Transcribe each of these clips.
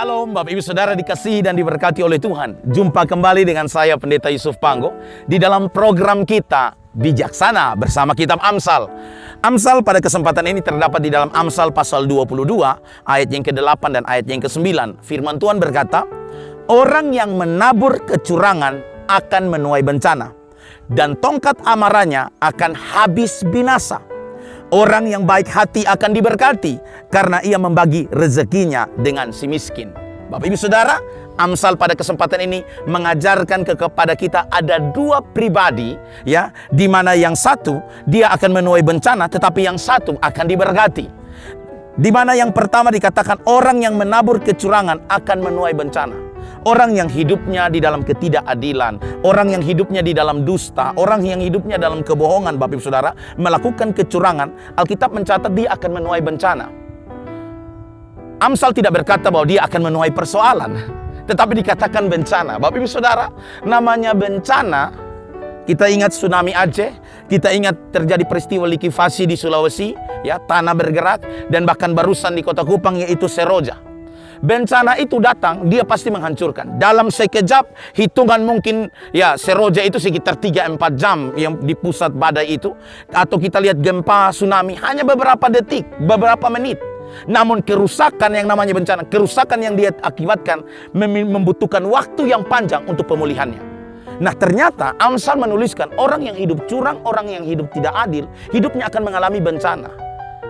Shalom Bapak Ibu Saudara dikasihi dan diberkati oleh Tuhan. Jumpa kembali dengan saya Pendeta Yusuf Panggo di dalam program kita Bijaksana bersama kitab Amsal. Amsal pada kesempatan ini terdapat di dalam Amsal pasal 22 ayat yang ke-8 dan ayat yang ke-9. Firman Tuhan berkata, orang yang menabur kecurangan akan menuai bencana, dan tongkat amarahnya akan habis binasa. Orang yang baik hati akan diberkati karena ia membagi rezekinya dengan si miskin. Bapak Ibu Saudara, Amsal pada kesempatan ini mengajarkan kepada kita ada dua pribadi, ya, di mana yang satu dia akan menuai bencana, tetapi yang satu akan diberkati. Di mana yang pertama dikatakan orang yang menabur kecurangan akan menuai bencana. Orang yang hidupnya di dalam ketidakadilan, orang yang hidupnya di dalam dusta, orang yang hidupnya dalam kebohongan, Bapak Ibu Saudara, melakukan kecurangan, Alkitab mencatat dia akan menuai bencana. Amsal tidak berkata bahwa dia akan menuai persoalan, tetapi dikatakan bencana. Bapak Ibu Saudara, namanya bencana, kita ingat tsunami Aceh, kita ingat terjadi peristiwa likuifaksi di Sulawesi, ya, tanah bergerak, dan bahkan barusan di Kota Kupang yaitu Seroja. Bencana itu datang, dia pasti menghancurkan. Dalam sekejap, hitungan mungkin, ya, Seroja itu sekitar 3-4 jam yang di pusat badai itu. Atau kita lihat gempa, tsunami, hanya beberapa detik, beberapa menit. Namun kerusakan yang namanya bencana, kerusakan yang dia akibatkan membutuhkan waktu yang panjang untuk pemulihannya. Nah, ternyata Amsal menuliskan orang yang hidup curang, orang yang hidup tidak adil, hidupnya akan mengalami bencana.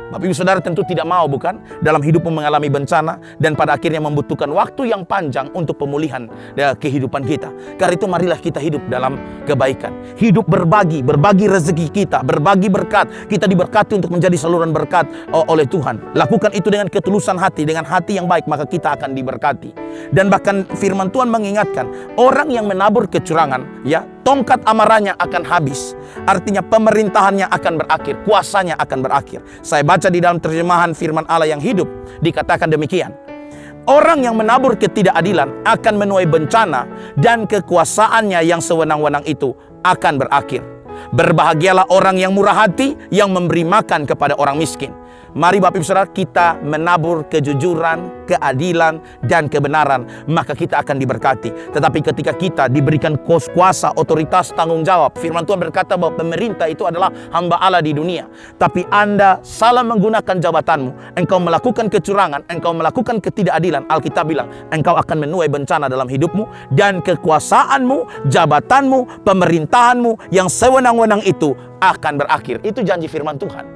Bapak Ibu Saudara tentu tidak mau, bukan? Dalam hidupmu mengalami bencana dan pada akhirnya membutuhkan waktu yang panjang untuk pemulihan kehidupan kita. Karena itu marilah kita hidup dalam kebaikan. Hidup berbagi rezeki kita, berbagi berkat. Kita diberkati untuk menjadi saluran berkat oleh Tuhan. Lakukan itu dengan ketulusan hati, dengan hati yang baik, maka kita akan diberkati. Dan bahkan firman Tuhan mengingatkan, orang yang menabur kecurangan, ya, tongkat amarahnya akan habis. Artinya pemerintahannya akan berakhir, kuasanya akan berakhir. Saya baca di dalam terjemahan firman Allah yang hidup, dikatakan demikian. Orang yang menabur ketidakadilan akan menuai bencana, dan kekuasaannya yang sewenang-wenang itu akan berakhir. Berbahagialah orang yang murah hati, yang memberi makan kepada orang miskin. Mari Bapak Ibu Saudara, kita menabur kejujuran, keadilan, dan kebenaran, maka kita akan diberkati. Tetapi ketika kita diberikan kuasa, otoritas, tanggung jawab, firman Tuhan berkata bahwa pemerintah itu adalah hamba Allah di dunia. Tapi Anda salah menggunakan jabatanmu, engkau melakukan kecurangan, engkau melakukan ketidakadilan, Alkitab bilang, engkau akan menuai bencana dalam hidupmu, dan kekuasaanmu, jabatanmu, pemerintahanmu yang sewenang-wenang itu akan berakhir. Itu janji firman Tuhan,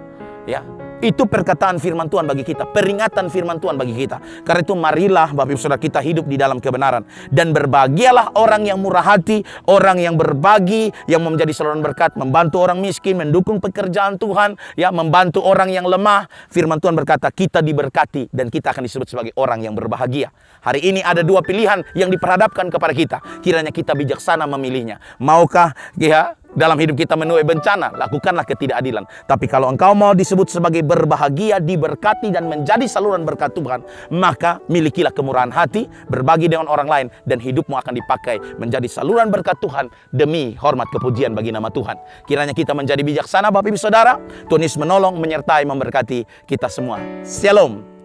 ya. Itu perkataan firman Tuhan bagi kita, peringatan firman Tuhan bagi kita. Karena itu marilah Bapak Ibu Saudara kita hidup di dalam kebenaran. Dan berbahagialah orang yang murah hati, orang yang berbagi, yang menjadi saluran berkat, membantu orang miskin, mendukung pekerjaan Tuhan, ya, membantu orang yang lemah. Firman Tuhan berkata kita diberkati dan kita akan disebut sebagai orang yang berbahagia. Hari ini ada dua pilihan yang diperhadapkan kepada kita. Kiranya kita bijaksana memilihnya. Maukah, ya, dalam hidup kita menuai bencana, lakukanlah ketidakadilan. Tapi kalau engkau mau disebut sebagai berbahagia, diberkati, dan menjadi saluran berkat Tuhan, maka milikilah kemurahan hati, berbagi dengan orang lain, dan hidupmu akan dipakai menjadi saluran berkat Tuhan demi hormat kepujian bagi nama Tuhan. Kiranya kita menjadi bijaksana Bapak Ibu Saudara. Tuhan Yesus menolong, menyertai, memberkati kita semua. Shalom.